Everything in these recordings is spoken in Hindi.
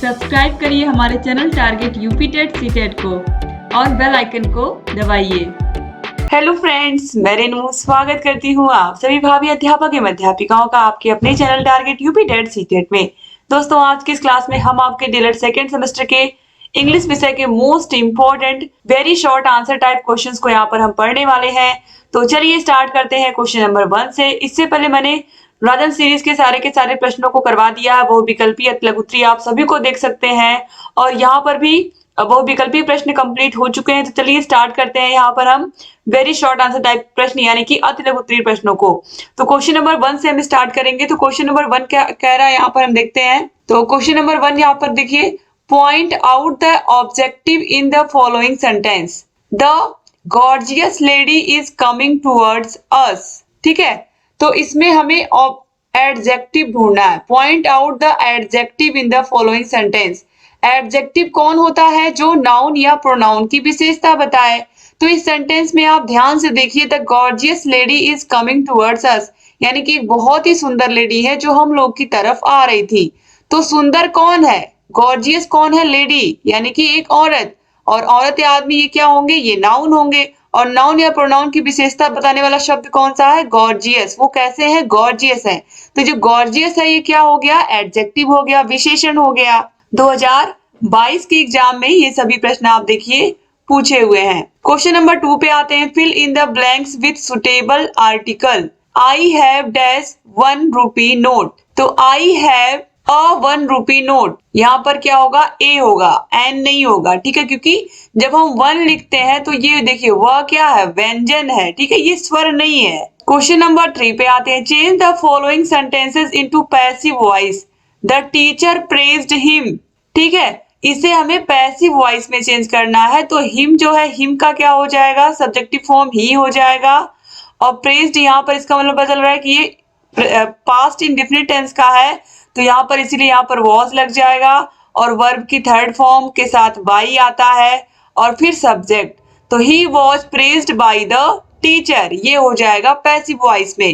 सब्सक्राइब करिए हमारे channel target UP TET CTET को और बेल आइकन को दबाइए। हेलो फ्रेंड्स, मैं रेनू स्वागत करती हूँ आप सभी भावी अध्यापक एवं अध्यापिकाओं का आपके अपने channel target UP TET CTET में। दोस्तों, आज की इस क्लास में हम आपके डीएलएड सेकेंड सेमेस्टर के इंग्लिश विषय के most important very short answer type questions को यहाँ पर हम पढ़ने वाले हैं। तो चलिए स्टार्ट करते हैं क्वेश्चन नंबर 1 से। इससे पहले मैंने राजन सीरीज के सारे प्रश्नों को करवा दिया है। बहुविकल्पी अतिलघुत्तरी आप सभी को देख सकते हैं और यहाँ पर भी बहुविकल्पी प्रश्न कंप्लीट हो चुके हैं। तो चलिए स्टार्ट करते हैं यहाँ पर हम वेरी शॉर्ट आंसर टाइप प्रश्न यानी कि अतिलघुत्तरी प्रश्नों को। तो क्वेश्चन नंबर 1 से हम स्टार्ट करेंगे। तो क्वेश्चन नंबर 1 क्या कह रहा है यहाँ पर हम देखते हैं। तो क्वेश्चन नंबर 1 यहाँ पर देखिए, point out the objective in the following sentence. The gorgeous lady is coming towards us. ठीक है, तो इसमें हमें एडजेक्टिव ढूंढना है। Point out the adjective in the following sentence. Adjective कौन होता है? जो नाउन या प्रोनाउन की विशेषता बताए। तो इस सेंटेंस में आप ध्यान से देखिए, the gorgeous lady is coming towards us, यानी कि एक बहुत ही सुंदर लेडी है जो हम लोग की तरफ आ रही थी। तो सुंदर कौन है? गॉर्जियस कौन है? लेडी, यानी कि एक औरत। और औरत या आदमी ये क्या होंगे? ये नाउन होंगे। और नाउन या प्रोनाउन की विशेषता बताने वाला शब्द कौन सा है? गॉर्जियस। वो कैसे है? गॉर्जियस है। तो जो गॉर्जियस है ये क्या हो गया? एडजेक्टिव हो गया, विशेषण हो गया। 2022 के एग्जाम में ये सभी प्रश्न आप देखिए पूछे हुए हैं। क्वेश्चन नंबर 2 पे आते हैं। Fill in the blanks with suitable article. I have dash 1 rupee note. तो I have a 1 rupee note, यहाँ पर क्या होगा? ए होगा, एन नहीं होगा। ठीक है, क्योंकि जब हम 1 लिखते हैं तो ये देखिए वह क्या है? व्यंजन है। ठीक है, ये स्वर नहीं है। क्वेश्चन नंबर 3 पे आते हैं। Change the following sentences into passive voice. The teacher praised him. ठीक है, इसे हमें पैसिव वॉइस में चेंज करना है। तो हिम जो है, हिम का क्या हो जाएगा? सब्जेक्टिव फॉर्म ही हो जाएगा। और प्रेज्ड यहाँ पर इसका मतलब पता चल रहा है कि ये पास्ट इंडेफिनिट टेंस का है, तो यहाँ पर इसीलिए यहाँ पर वॉज लग जाएगा। और वर्ब की थर्ड फॉर्म के साथ बाई आता है और फिर सब्जेक्ट। तो he was praised by the teacher, ये हो जाएगा पैसिव वॉइस में।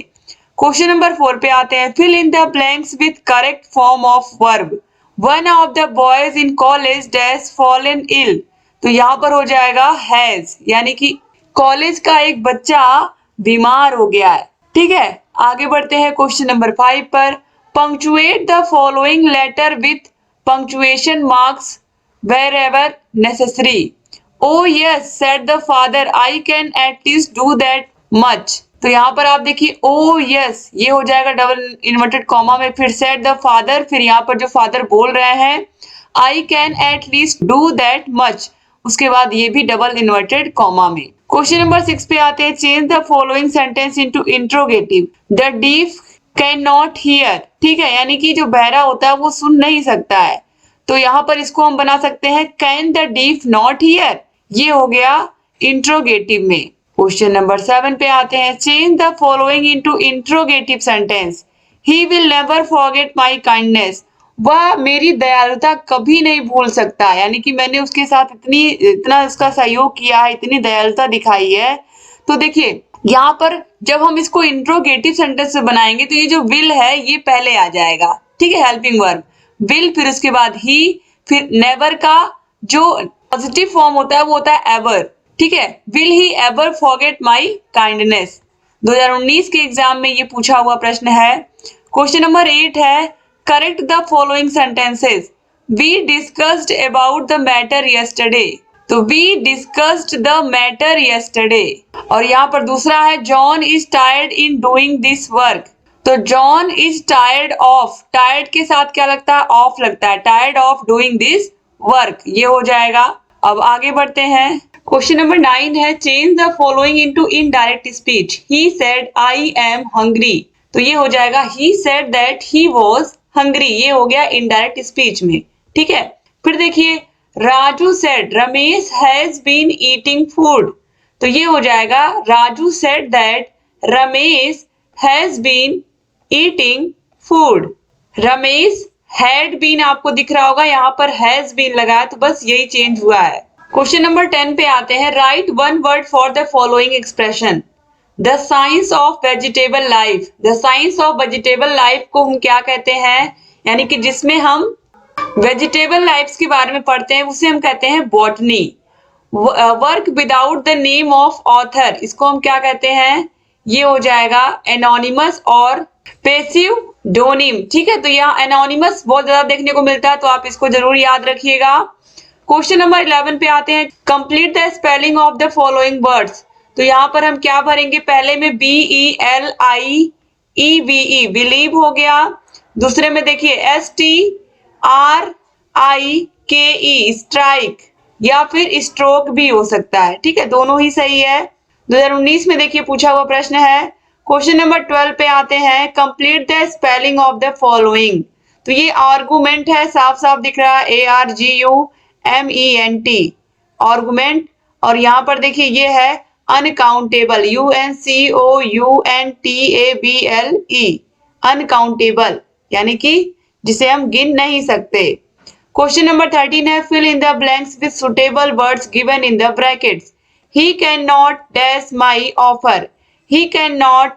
क्वेश्चन नंबर 4 पे आते हैं। Fill in the blanks with correct form of verb. One of the boys in college dash fallen ill. तो यहाँ पर हो जाएगा हैज, यानी कि कॉलेज का एक बच्चा बीमार हो गया है। ठीक है, आगे बढ़ते हैं क्वेश्चन नंबर 5 पर। Punctuate the following letter with punctuation marks wherever necessary. Oh yes said the father, I can at least do that much. तो यहाँ पर आप देखिए ओ यस, ये हो जाएगा डबल इन्वर्टेड कॉमा में, फिर सेड द फादर, फिर यहाँ पर जो फादर बोल रहे हैं आई can at least do that much, उसके बाद ये भी डबल इन्वर्टेड कॉमा में। क्वेश्चन नंबर 6 पे आते हैं। Change the following sentence into interrogative. The deaf can not here. ठीक है, यानी कि जो बहरा होता है वो सुन नहीं सकता है। तो यहाँ पर इसको हम बना सकते हैं can the deaf not here, ये हो गया इंट्रोगेटिव में। क्वेश्चन नंबर 7 पे आते हैं। Change the following into interrogative sentence. He will never forget my kindness. वह मेरी दयालुता कभी नहीं भूल सकता, यानी कि मैंने उसके साथ इतना उसका सहयोग किया है, इतनी दयालुता दिखाई है। तो देखिए यहाँ पर जब हम इसको इंट्रोगेटिव सेंटेंस से बनाएंगे तो ये जो विल है ये पहले आ जाएगा। ठीक है, हेल्पिंग वर्ब विल, फिर उसके बाद ही, फिर नेवर का जो पॉजिटिव फॉर्म होता है वो होता है एवर। ठीक है, will he ever forget my kindness. 2019 के एग्जाम में ये पूछा हुआ प्रश्न है। क्वेश्चन नंबर 8 है। Correct the following sentences. We discussed about the matter yesterday. तो we discussed the matter yesterday. और यहाँ पर दूसरा है John is tired in doing this work. तो John is tired of, tired के साथ क्या लगता है? ऑफ लगता है, tired of doing this work, ये हो जाएगा। अब आगे बढ़ते हैं। क्वेश्चन नंबर 9 है। Change the following into indirect speech. He said I am hungry. तो ये हो जाएगा he said that he was hungry, ये हो गया इनडायरेक्ट स्पीच में। ठीक है, फिर देखिए Raju said Ramesh has been eating food. तो ये हो जाएगा Raju said that Ramesh has been eating food. Ramesh had been आपको दिख रहा होगा, यहाँ पर हैज बीन लगा है, तो बस यही चेंज हुआ है। क्वेश्चन नंबर 10 पे आते हैं। Right one word for the following expression. The science of vegetable life. The science of vegetable life को हम क्या कहते हैं? यानी कि जिसमें हम वेजिटेबल लाइफ्स के बारे में पढ़ते हैं, उसे हम कहते हैं botany. Work without the name of author, इसको हम क्या कहते हैं, ये हो जाएगा एनोनिमस और पेसिव डोनिम। ठीक है, तो यहाँ एनोनिमस बहुत ज्यादा देखने को मिलता है, तो आप इसको जरूर याद रखिएगा। क्वेश्चन नंबर 11 पे आते हैं, complete the spelling of the following words. तो यहाँ पर हम क्या भरेंगे, पहले में BELIEVE बिलीव हो गया, दूसरे में देखिए STRIKE स्ट्राइक, या फिर स्ट्रोक भी हो सकता है। ठीक है, दोनों ही सही है। 2019 में देखिए पूछा हुआ प्रश्न है। क्वेश्चन नंबर 12 पे आते हैं, complete the spelling of the following. तो ये आर्गुमेंट है, साफ साफ दिख रहा है, ARGUMENT आर्गुमेंट। और यहाँ पर देखिए ये है अनकाउंटेबल, UNCOUNTABLE अनकाउंटेबल, यानी कि जिसे हम गिन नहीं सकते। क्वेश्चन नंबर 13 है, fill in the blanks with suitable words given in the brackets. He can not dash my offer, he can not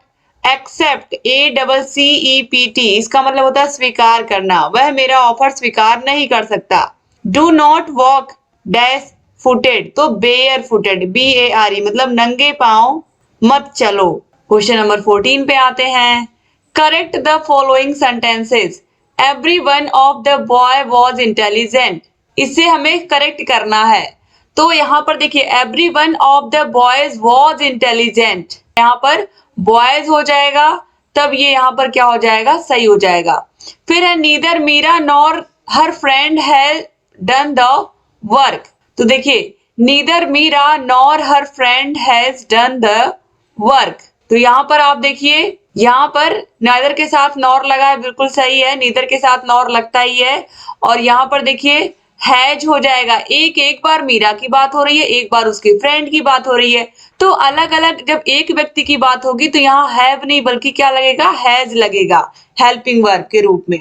accept ACCEPT, इसका मतलब होता है स्वीकार करना, वह मेरा ऑफर स्वीकार नहीं कर सकता। Do not walk dash footed, तो बेयर फुटेड BARE मतलब नंगे पांव मत चलो। क्वेश्चन नंबर 14 पे आते हैं, correct the following sentences. Every one of the boy was intelligent, इसे हमें करेक्ट करना है। तो यहाँ पर देखिए every one of the boys was intelligent, यहाँ पर बॉयज हो जाएगा, तब ये यहाँ पर क्या हो जाएगा, सही हो जाएगा। फिर है neither Meera nor her friend has done the work. तो देखिए neither Meera nor her friend has done the work, तो यहाँ पर आप देखिए यहाँ पर नाइदर के साथ नॉर लगा है, बिल्कुल सही है, नीदर के साथ नॉर लगता ही है। और यहाँ पर देखिए हैज हो जाएगा, एक बार मीरा की बात हो रही है, एक बार उसके फ्रेंड की बात हो रही है, तो अलग अलग जब एक व्यक्ति की बात होगी तो यहाँ हैव नहीं बल्कि क्या लगेगा, हैज लगेगा, हेल्पिंग वर्ब के रूप में।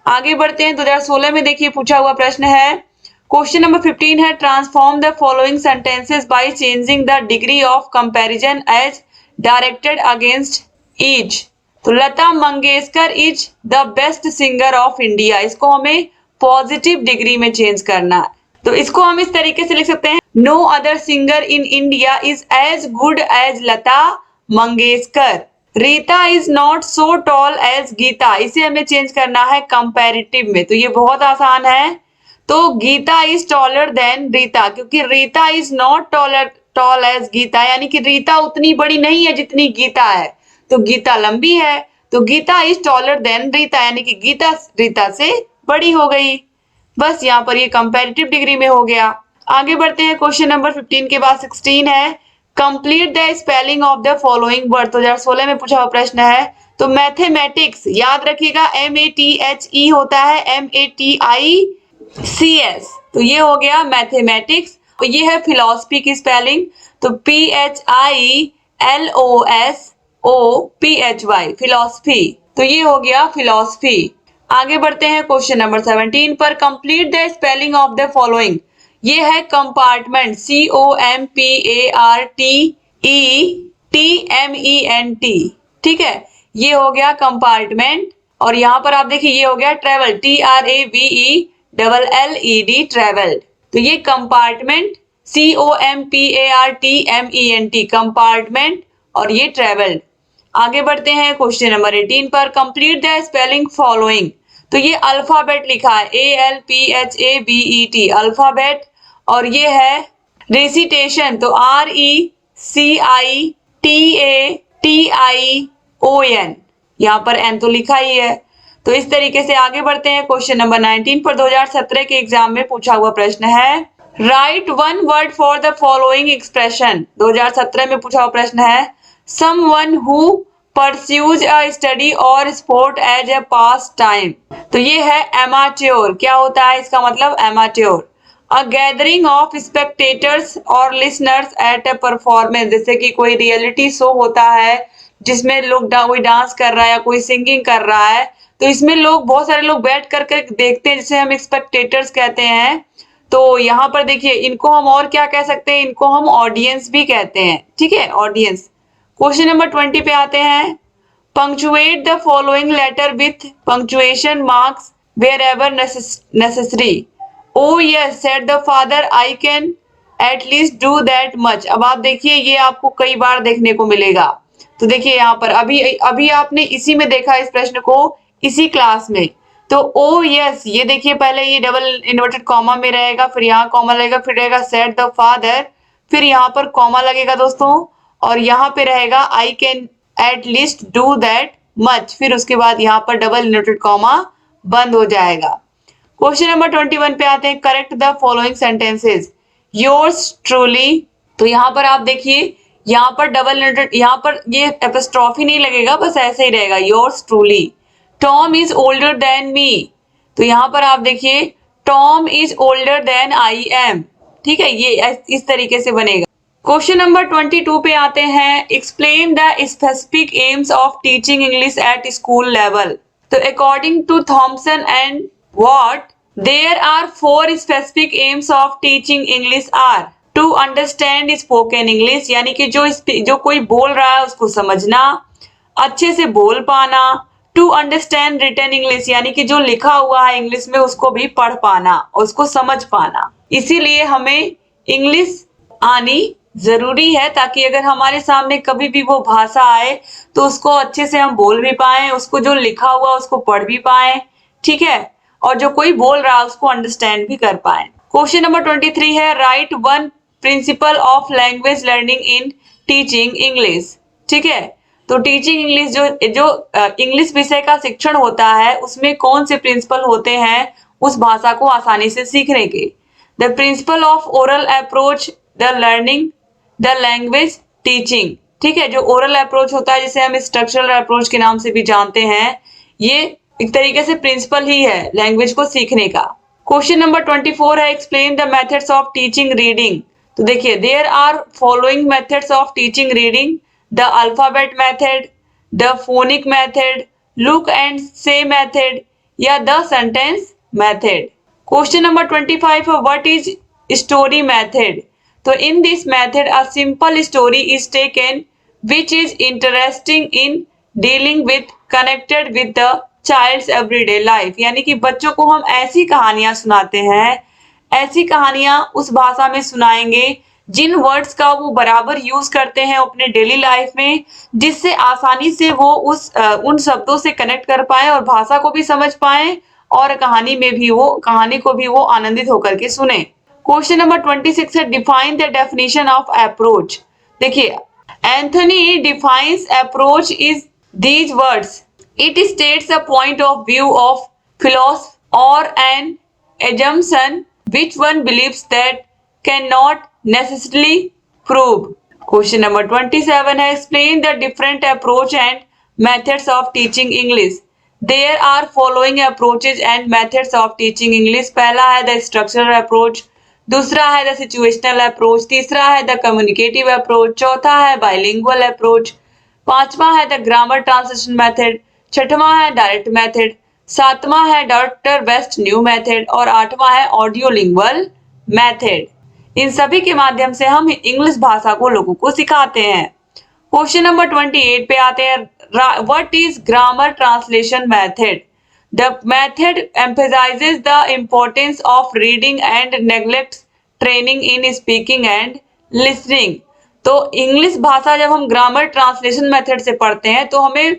आगे बढ़ते हैं, 2016 में देखिए पूछा हुआ प्रश्न है। क्वेश्चन नंबर 15 है, transform the following sentences by changing the degree of comparison as directed against each. तो Lata Mangeshkar is the best singer of India, इसको हमें पॉजिटिव डिग्री में चेंज करना है। तो इसको हम इस तरीके से लिख सकते हैं, no other singer in India is as good as Lata Mangeshkar. Rita is not so tall as Geeta, इसे हमें चेंज करना है कंपैरेटिव में। तो ये बहुत आसान है, तो Geeta is taller than Reeta, क्योंकि Reeta is not tall as Geeta, यानी कि रीता उतनी बड़ी नहीं है जितनी गीता है, तो गीता लंबी है, तो Geeta is taller than Rita, यानी कि गीता रीता से बड़ी हो गई। बस यहाँ पर ये कंपैरेटिव डिग्री में हो गया। आगे बढ़ते हैं, क्वेश्चन नंबर 15 के बाद 16 है, complete the spelling of the following word. 2016 में पूछा हुआ प्रश्न है। तो मैथमेटिक्स याद रखिएगा, MATHE होता है, MATICS, तो ये हो गया मैथमेटिक्स। और ये है फिलॉसफी की स्पेलिंग, तो PHILOSOPHY फिलॉसफी, तो ये हो गया फिलॉसफी। आगे बढ़ते हैं क्वेश्चन नंबर 17 पर, complete the spelling of the following. ये है कंपार्टमेंट, COMPARTMENT, ठीक है, ये हो गया कंपार्टमेंट। और यहाँ पर आप देखिए ये हो गया ट्रेवल, TRAVELLED ट्रेवल्ड, तो ये कंपार्टमेंट, COMPARTMENT कंपार्टमेंट, और ये ट्रेवल्ड। आगे बढ़ते हैं क्वेश्चन नंबर 18 पर, कंप्लीट द स्पेलिंग फॉलोइंग। तो ये अल्फाबेट लिखा है, ALPHABET अल्फाबेट, और ये है रेसिटेशन, तो RECITATION, यहाँ पर एन तो लिखा ही है। तो इस तरीके से आगे बढ़ते हैं क्वेश्चन नंबर 19 पर, 2017 के एग्जाम में पूछा हुआ प्रश्न है, write one word for the following expression. 2017 में पूछा हुआ प्रश्न है, someone who pursues a study और sport as a pastime. तो ये है एमाच्योर, क्या होता है इसका मतलब, amateur. A gathering of spectators और लिसनर्स एट ए परफॉर्मेंस, जैसे कि कोई रियलिटी शो होता है जिसमें लोग कोई डांस कर रहा है या कोई सिंगिंग कर रहा है, तो इसमें लोग बहुत सारे लोग बैठ कर देखते हैं, जिसे हम स्पेक्टेटर्स कहते हैं। तो यहाँ पर देखिए इनको हम और क्या कह सकते हैं, इनको हम ऑडियंस भी कहते हैं, ठीक है, ऑडियंस। क्वेश्चन नंबर 20 पे आते हैं, punctuate the following letter with punctuation marks wherever necessary. Oh yes, said the father, I can at least do that much. अब आप देखिए ये आपको कई बार देखने को मिलेगा। तो देखिए यहाँ पर अभी अभी आपने इसी में देखा इस प्रश्न को, इसी क्लास में। तो ओ यस, ये देखिए पहले ये डबल इन्वर्टेड कॉमा में रहेगा, फिर यहाँ कॉमा लगेगा, फिर रहेगा सेड द फादर, फिर यहाँ पर कॉमा लगेगा दोस्तों, और यहाँ पे रहेगा आई can at least do that much, फिर उसके बाद यहाँ पर डबल इन्वर्टेड कॉमा बंद हो जाएगा। क्वेश्चन नंबर 21 पे आते हैं, correct the following sentences. Yours truly, तो यहाँ पर आप देखिए यहाँ पर डबल इन्वर्टेड, यहाँ पर ये एपोस्ट्रोफी नहीं लगेगा, बस ऐसे ही रहेगा, yours truly. Tom is older than me, तो यहाँ पर आप देखिए Tom is older than I am, ठीक है, ये इस तरीके से बनेगा। क्वेश्चन नंबर 22 पे आते हैं, explain the specific aims of teaching English at school level. तो according to Thomson and Watt, there are 4 specific aims of teaching English are to understand spoken English, यानी कि जो कोई बोल रहा है उसको समझना, अच्छे से बोल पाना, टू अंडरस्टैंड रिटन इंग्लिश, यानी कि जो लिखा हुआ है इंग्लिश में उसको भी पढ़ पाना, उसको समझ पाना। इसीलिए हमें इंग्लिश आनी जरूरी है, ताकि अगर हमारे सामने कभी भी वो भाषा आए तो उसको अच्छे से हम बोल भी पाए, उसको जो लिखा हुआ उसको पढ़ भी पाए, ठीक है, और जो कोई बोल रहा है उसको अंडरस्टैंड भी कर पाए। क्वेश्चन नंबर 23 है, write one principle of language learning in teaching English, ठीक है। तो टीचिंग इंग्लिश जो इंग्लिश विषय का शिक्षण होता है उसमें कौन से प्रिंसिपल होते हैं उस भाषा को आसानी से सीखने के। The principle of oral approach the learning the language teaching, ठीक है, जो ओरल अप्रोच होता है जिसे हम स्ट्रक्चरल अप्रोच के नाम से भी जानते हैं, ये एक तरीके से प्रिंसिपल ही है लैंग्वेज को सीखने का। क्वेश्चन नंबर 24 है, explain the methods of teaching reading. तो देखिए there are following methods of teaching reading, the alphabet method, the phonic method, look and say method, या the sentence method. Question number 25 है, व्हाट इज स्टोरी मेथड। तो in this method a simple story is taken which is interesting in dealing with connected with the child's everyday life, यानी कि बच्चों को हम ऐसी कहानियां सुनाते हैं, ऐसी कहानियां उस भाषा में सुनाएंगे जिन वर्ड्स का वो बराबर यूज करते हैं अपने डेली लाइफ में, जिससे आसानी से वो उन शब्दों से कनेक्ट कर पाए और भाषा को भी समझ पाए और कहानी को भी वो आनंदित होकर के सुने। क्वेश्चन नंबर 26 है, define the definition of approach. देखिए Anthony defines approach is these words. It states a point of view of philosophy or an assumption which one believes that cannot necessarily prove. Question number 27 है, explain the different approach and methods of teaching English. There are following approaches and methods of teaching English. पहला है the structural approach, दूसरा है द सिचुएशनल अप्रोच, तीसरा है द कम्युनिकेटिव अप्रोच, चौथा है बाइलिंगुअल अप्रोच, पांचवा है द ग्रामर ट्रांसलेशन मेथड, छठवां है डायरेक्ट मेथड, सातवां है डॉक्टर वेस्ट न्यू मेथड और आठवां है ऑडियोलिंगुअल मेथड। इन सभी के माध्यम से हम इंग्लिश भाषा को लोगों को सिखाते हैं। क्वेश्चन नंबर 28 पे आते हैं, what is grammar translation method. The method emphasizes the importance of reading and neglects training in speaking and listening. तो इंग्लिश भाषा जब हम ग्रामर ट्रांसलेशन मेथड से पढ़ते हैं तो हमें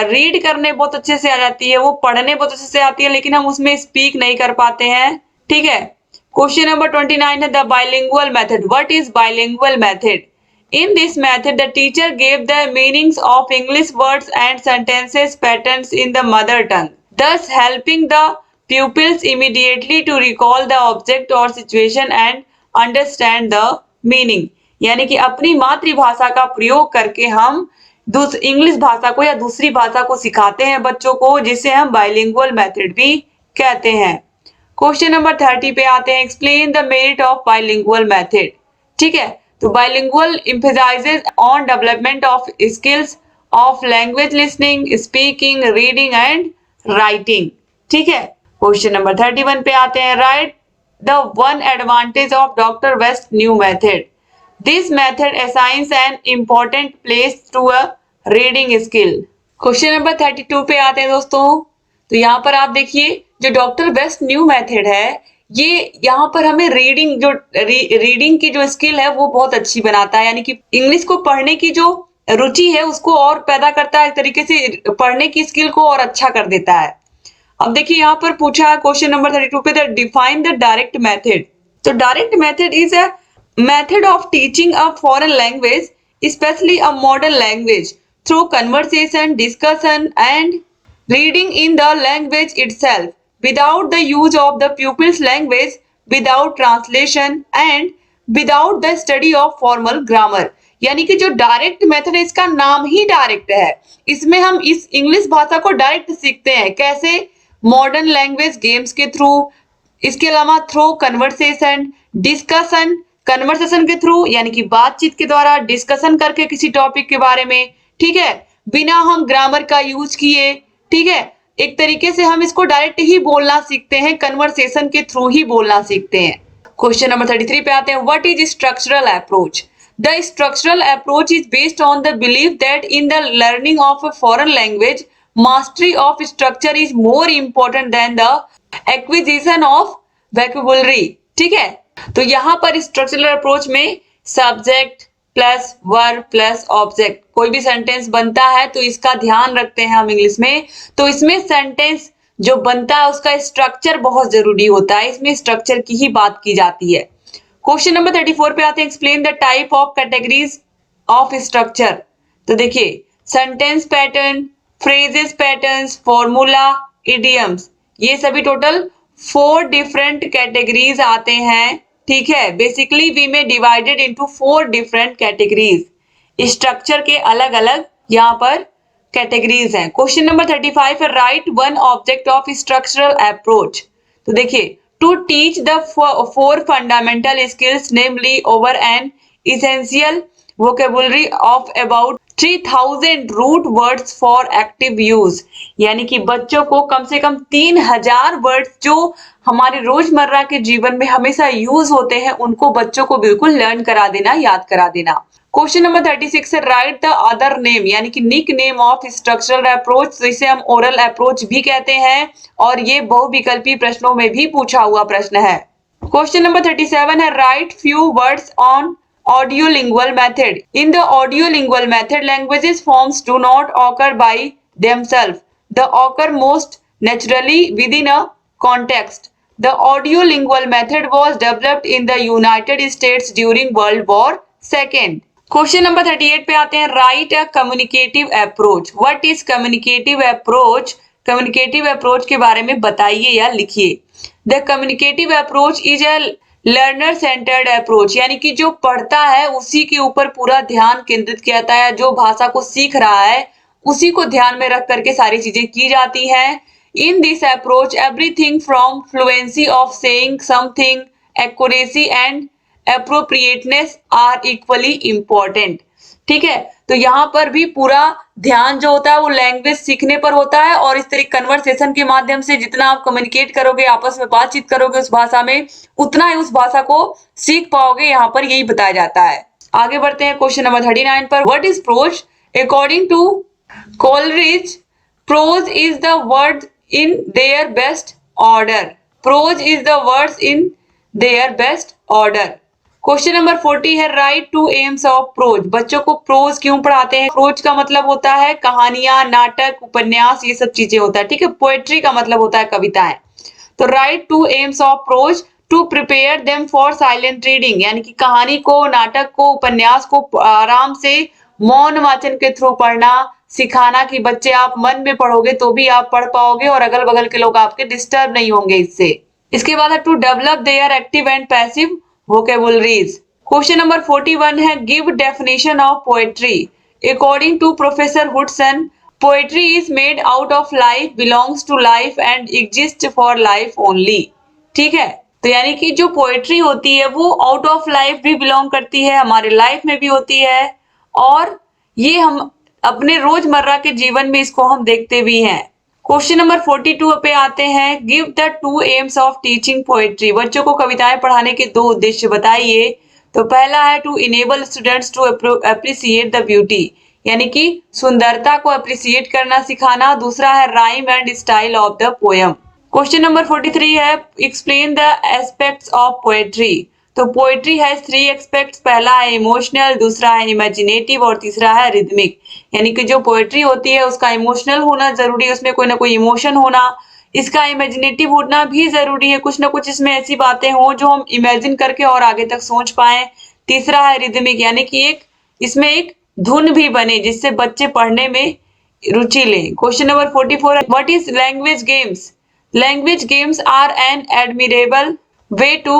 रीड करने बहुत अच्छे से आ जाती है, वो पढ़ने बहुत अच्छे से आती है, लेकिन हम उसमें स्पीक नहीं कर पाते हैं, ठीक है। क्वेश्चन नंबर 29 है, the bilingual method. What is bilingual method. In this method, the teacher gave the meanings of English words and sentences patterns in the mother tongue, thus helping the pupils immediately to recall the object or situation and understand the meaning. यानी कि अपनी मातृभाषा का प्रयोग करके हम इंग्लिश भाषा को या दूसरी भाषा को सिखाते हैं बच्चों को, जिसे हम बाइलिंगुअल मेथड भी कहते हैं। क्वेश्चन नंबर 30 पे आते हैं, explain the merit of bilingual method. ठीक है, तो bilingual emphasizes on development of skills of language listening, speaking, reading and writing. ठीक है, क्वेश्चन नंबर 31 पे आते हैं, write the one advantage of doctor West new method. This method assigns an important place to a reading skill. Question number 32 पे आते हैं दोस्तों, तो यहाँ पर आप देखिए जो डॉक्टर बेस्ट न्यू मेथड है, ये यहाँ पर हमें रीडिंग की जो स्किल है वो बहुत अच्छी बनाता है, यानी कि इंग्लिश को पढ़ने की जो रुचि है उसको और पैदा करता है, एक तरीके से पढ़ने की स्किल को और अच्छा कर देता है। अब देखिए यहाँ पर पूछा है क्वेश्चन नंबर 32 पे, डिफाइन द डायरेक्ट मेथड। तो direct method is a method of teaching a foreign language, specially a modern language, through conversation, discussion and reading in the language itself, without the use of the pupil's language, without translation and without the study of formal grammar। यानी कि जो डायरेक्ट मेथड है इसका नाम ही डायरेक्ट है, इसमें हम इस इंग्लिश भाषा को डायरेक्ट सीखते हैं। कैसे? मॉडर्न लैंग्वेज गेम्स के थ्रू, इसके अलावा थ्रू कन्वर्सेशन, डिस्कशन, कन्वर्सेशन के थ्रू यानी कि बातचीत के द्वारा, डिस्कशन करके किसी टॉपिक के बारे में, ठीक है, बिना हम ग्रामर का यूज किए, ठीक है, एक तरीके से हम इसको डायरेक्ट ही बोलना सीखते हैं, कन्वर्सेशन के थ्रू ही बोलना सीखते हैं। क्वेश्चन नंबर 33 पे आते हैं, what is structural approach? The structural approach is based on the belief that in the learning of a foreign language, mastery of structure is more important than the acquisition of vocabulary. ठीक है, तो यहाँ पर स्ट्रक्चरल अप्रोच में subject plus verb plus object, कोई भी सेंटेंस बनता है तो इसका ध्यान रखते हैं हम इंग्लिश में, तो इसमें सेंटेंस जो बनता है उसका स्ट्रक्चर बहुत जरूरी होता है, इसमें स्ट्रक्चर की ही बात की जाती है। क्वेश्चन नंबर 34 पे आते हैं, explain the type of categories of structure. तो देखिए, sentence pattern, phrases patterns, formula, idioms, ये सभी टोटल 4 डिफरेंट कैटेगरीज आते हैं। ठीक है, बेसिकली वी में divided into 4 different categories. Structure के अलग अलग यहाँ पर कैटेगरीज हैं। क्वेश्चन नंबर 35 है, write one object of structural approach. तो देखिए, to teach the 4 fundamental skills namely over an essential vocabulary of about 3000 root words for active use, यानी कि बच्चों को कम से कम 3000 वर्ड्स जो हमारे रोजमर्रा के जीवन में हमेशा यूज होते हैं उनको बच्चों को बिल्कुल लर्न करा देना, याद करा देना। क्वेश्चन नंबर 36 है, राइट द अदर नेम, यानी कि nickname of structural approach, तो इसे हम ओरल अप्रोच भी कहते हैं और ये बहुविकल्पी प्रश्नों में भी पूछा हुआ प्रश्न है। क्वेश्चन नंबर 37 है, right few words on audiolingual method. In the audiolingual method, languages forms do not occur by themselves. They occur most naturally within a context. The audiolingual method was developed in the United States during World War II. Question number 38 पे आते हैं, write a communicative approach. What is communicative approach? Communicative approach के बारे में बताइए या लिखिए। The communicative approach is a learner centred approach, यानी कि जो पढ़ता है उसी के ऊपर पूरा ध्यान केंद्रित किया जाता है, जो भाषा को सीख रहा है उसी को ध्यान में रख करके सारी चीजें की जाती हैं। In this approach everything from fluency of saying something, accuracy and appropriateness are equally important. ठीक है, तो यहाँ पर भी पूरा ध्यान जो होता है वो लैंग्वेज सीखने पर होता है और इस तरह कन्वर्सेशन के माध्यम से जितना आप कम्युनिकेट करोगे, आपस में बातचीत करोगे उस भाषा में, उतना ही उस भाषा को सीख पाओगे, यहाँ पर यही बताया जाता है। आगे बढ़ते हैं क्वेश्चन नंबर 39 पर, what is prose? According to Coleridge, prose is the word in their best order. Prose is the words in their best order. Question number 40 है, write two aims of prose. बच्चों को प्रोज क्यों पढ़ाते हैं? प्रोज का मतलब होता है कहानियां, नाटक, उपन्यास, ये सब चीजें होता है। ठीक है, पोएट्री का मतलब होता है कविताएं। तो write two aims of prose to prepare them for silent reading, यानी कि कहानी को, नाटक को, उपन्यास को आराम से मौन वाचन के थ्रू पढ़ना सिखाना, कि बच्चे आप मन में पढ़ोगे तो भी आप पढ़ पाओगे और अगल बगल के लोग आपके डिस्टर्ब नहीं होंगे इससे। इसके बाद है, to develop their active and passive vocabularies. Question number 41 है, give definition of poetry. According to Professor Hudson, poetry is made out of life, belongs to life and exists for life only. ठीक है, तो यानी कि जो पोएट्री होती है वो आउट ऑफ लाइफ भी बिलोंग करती है, हमारे लाइफ में भी होती है और ये हम अपने रोजमर्रा के जीवन में इसको हम देखते भी हैं। क्वेश्चन नंबर 42 पे आते हैं, give the 2 AIIMS of teaching poetry. बच्चों को कविताएं पढ़ाने के 2 उद्देश्य बताइए। तो पहला है, to enable students to appreciate the beauty, यानी कि सुंदरता को अप्रिशिएट करना सिखाना। दूसरा है, rhyme and style of the poem. Question number 43 है explain the aspects of poetry. तो पोएट्री हैज थ्री एस्पेक्ट्स, पहला है इमोशनल, दूसरा है इमेजिनेटिव और तीसरा है रिदमिक। यानी कि जो पोएट्री होती है उसका इमोशनल होना जरूरी है, उसमें कोई ना कोई इमोशन होना, इसका इमेजिनेटिव होना भी जरूरी है, कुछ ना कुछ इसमें ऐसी बातें हो जो हम इमेजिन करके और आगे तक सोच पाए। तीसरा है रिदमिक, यानी कि इसमें एक धुन भी बने जिससे बच्चे पढ़ने में रुचि लें। क्वेश्चन नंबर 44 है what is language games. Language games are an admirable way to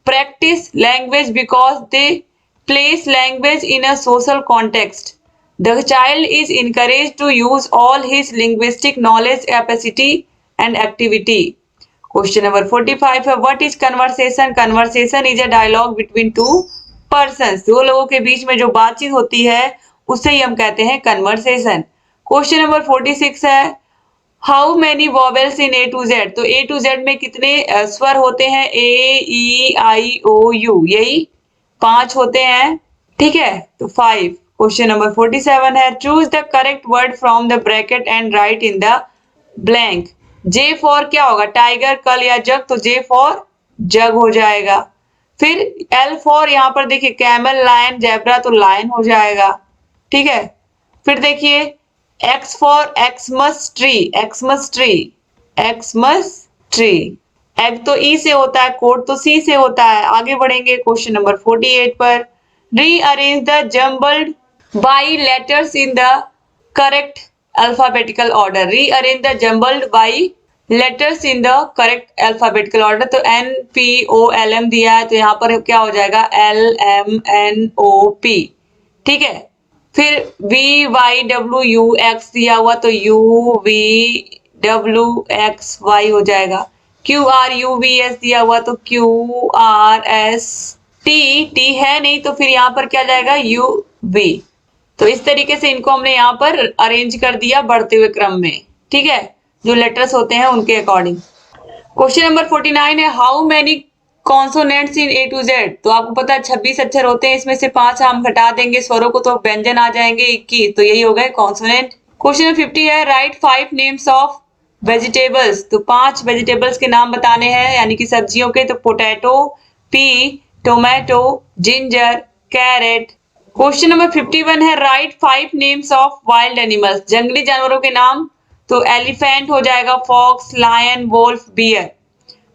practice language because they place language in a social context. The child is encouraged to use all his linguistic knowledge, capacity and activity. Question number 45 है what is conversation? Conversation is a dialogue between two persons. दो लोगों के बीच में जो बातचीत होती है उसे ही हम कहते हैं conversation. Question number 46 है how many vowels in A to Z. तो ए टू जेड में कितने स्वर होते हैं? ए ई आई ओ यू, यही 5 होते हैं। ठीक है, तो 5। क्वेश्चन नंबर 47 है choose the correct word from the bracket and right in the blank. J for क्या होगा? टाइगर, कल या जग, तो जे फॉर जग हो जाएगा। फिर एल फॉर यहाँ पर देखिए कैमल, लायन, जेब्रा, तो लायन हो जाएगा। ठीक है, फिर देखिए X for Xmas tree, Xmas tree, Xmas tree. Egg तो ई से होता है, कोट तो सी से होता है। आगे बढ़ेंगे क्वेश्चन नंबर 48 पर rearrange the jumbled by letters in the correct alphabetical order. Rearrange the jumbled by letters in the correct alphabetical order. तो NPOLM दिया है तो यहाँ पर क्या हो जाएगा? LMNOP। ठीक है, फिर VYWUX दिया हुआ तो UVWXY हो जाएगा। QRUVS दिया हुआ तो QRST, टी है नहीं तो फिर यहाँ पर क्या जाएगा? UV। तो इस तरीके से इनको हमने यहाँ पर अरेंज कर दिया बढ़ते हुए क्रम में। ठीक है, जो लेटर्स होते हैं उनके अकॉर्डिंग। क्वेश्चन नंबर 49 है how many consonants in A to Z. तो आपको पता है 26 अक्षर होते हैं, इसमें से 5 हम घटा देंगे स्वरों को तो व्यंजन आ जाएंगे 21, तो यही हो गए कॉन्सोनेंट। क्वेश्चन नंबर 50 है राइट 5 नेम्स ऑफ वेजिटेबल्स। तो 5 वेजिटेबल्स के नाम बताने हैं, यानी कि सब्जियों के। तो potato, pea, tomato, ginger, carrot. Question number 51 है write 5 names of wild animals. जंगली जानवरों के नाम। तो एलिफेंट हो जाएगा, fox, lion, wolf, bear.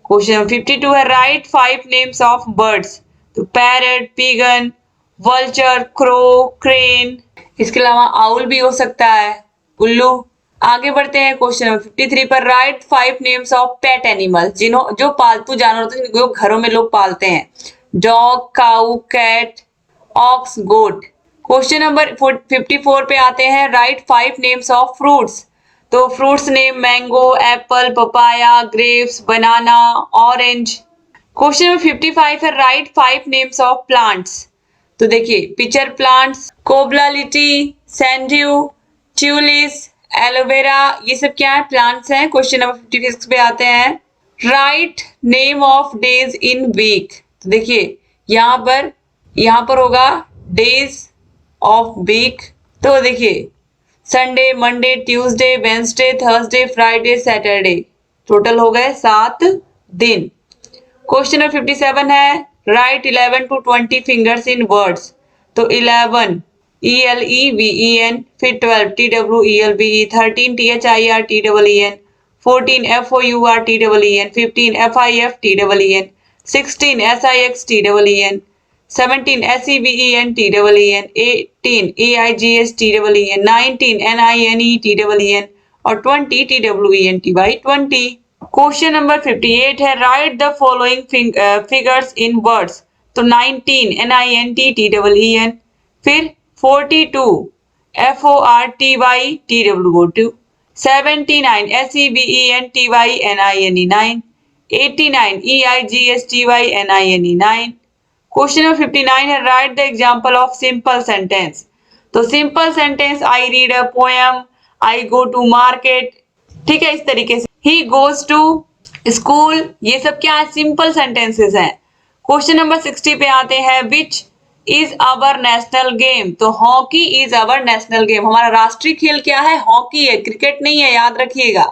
Question number 52 है राइट 5 नेम्स ऑफ बर्ड्स। तो parrot, pigeon, vulture, crow, crane. इसके अलावा आउल भी हो सकता है, उल्लू। आगे बढ़ते हैं क्वेश्चन नंबर 53 पर right 5 names of pet animals. जो पालतू जानवर होते हैं जो घरों में लोग पालते हैं। Dog, cow, cat, ox, goat. Question number 54 पे आते हैं राइट 5 नेम्स ऑफ फ्रूट्स। तो fruits name mango, apple, papaya, grapes, banana, orange. Question number 55 है राइट 5 नेम्स ऑफ प्लांट्स। तो देखिए पिचर प्लांट्स, कोबलालिटी, सैंड्यू, ट्यूलिस, एलोवेरा, ये सब क्या है? प्लांट्स हैं। क्वेश्चन नंबर 56 पे आते हैं write name of days in week. तो देखिए यहाँ पर होगा डेज ऑफ वीक। तो देखिए Sunday, Monday, Tuesday, Wednesday, Thursday, Friday, Saturday. Total हो गए 7 दिन। क्वेश्चन नंबर 57 है write 11 to 20 fingers in words. तो 11 ELEVEN, फिर 12 TWELVE, 13 THIRTEEN, 14 FOURTEEN, 15 FIFTEEN, 16 SIXTEEN, 17 SEVENTEEN, 18 AIGSTEEN, 19 NINETEEN और 20 TWENTY। क्वेश्चन नंबर 58 है write the following figures in words. तो 19 NINTTEEN, फिर 42 FORTYTWO2, 79 SEVENTYNINE9, 89 EIGSTYNINE9। Question number 59 है write the example of simple sentence. तो simple sentence I read a poem, I go to market. ठीक है, इस तरीके से ही गोज टू स्कूल, ये सब क्या है? सिंपल सेंटेंसेस हैं। क्वेश्चन नंबर 60 पे आते हैं which is our national game. तो hockey is our national game. हमारा राष्ट्रीय खेल क्या है? हॉकी है, क्रिकेट नहीं है, याद रखिएगा।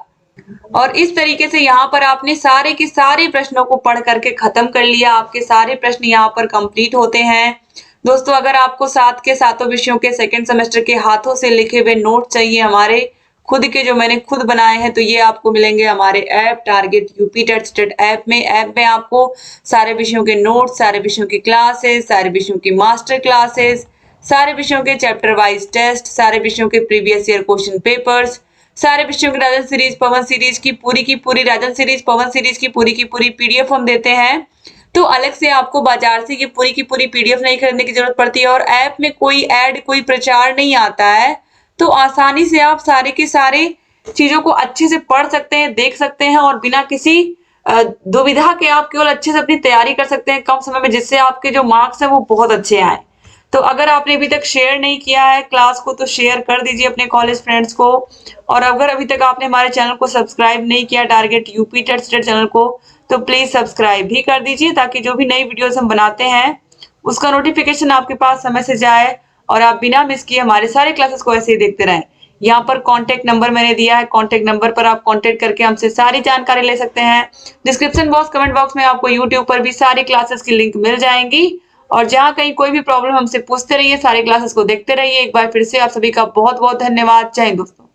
और इस तरीके से यहाँ पर आपने सारे के सारे प्रश्नों को पढ़ करके खत्म कर लिया। आपके सारे प्रश्न यहाँ पर कंप्लीट होते हैं। दोस्तों, अगर आपको साथ के सातों विषयों के सेकंड सेमेस्टर के हाथों से लिखे हुए नोट चाहिए हमारे खुद के, जो मैंने खुद बनाए हैं, तो ये आपको मिलेंगे हमारे app target UP TET state app में। ऐप में आपको सारे विषयों के नोट्स, सारे विषयों की क्लासेस, सारे विषयों की मास्टर क्लासेस, सारे विषयों के चैप्टर वाइज टेस्ट, सारे विषयों के प्रीवियस ईयर क्वेश्चन पेपर्स, सारे विषयों की राजन सीरीज, पवन सीरीज की पूरी राजन सीरीज, पवन सीरीज की पूरी पीडीएफ हम देते हैं। तो अलग से आपको बाजार से ये पूरी की पूरी पीडीएफ नहीं खरीदने की जरूरत पड़ती है और ऐप में कोई ऐड, कोई प्रचार नहीं आता है। तो आसानी से आप सारे के सारे चीजों को अच्छे से पढ़ सकते हैं, देख सकते हैं और बिना किसी दुविधा के आप केवल अच्छे से अपनी तैयारी कर सकते हैं कम समय में, जिससे आपके जो मार्क्स हैं वो बहुत अच्छे आए। तो अगर आपने अभी तक शेयर नहीं किया है क्लास को, तो शेयर कर दीजिए अपने कॉलेज फ्रेंड्स को। और अगर अभी तक आपने हमारे चैनल को सब्सक्राइब नहीं किया, target UP TET state channel को, तो प्लीज सब्सक्राइब भी कर दीजिए, ताकि जो भी नई वीडियोस हम बनाते हैं उसका नोटिफिकेशन आपके पास समय से जाए और आप बिना मिस किए हमारे सारे क्लासेस को ऐसे ही देखते रहें। यहाँ पर कॉन्टेक्ट नंबर मैंने दिया है, कॉन्टेक्ट नंबर पर आप कॉन्टेक्ट करके हमसे सारी जानकारी ले सकते हैं। डिस्क्रिप्शन बॉक्स, कमेंट बॉक्स में आपको यूट्यूब पर भी सारी क्लासेस की लिंक मिल जाएंगी। और जहाँ कहीं कोई भी प्रॉब्लम हमसे पूछते रहिए, सारे क्लासेस को देखते रहिए। एक बार फिर से आप सभी का बहुत बहुत धन्यवाद। जय हिंद दोस्तों।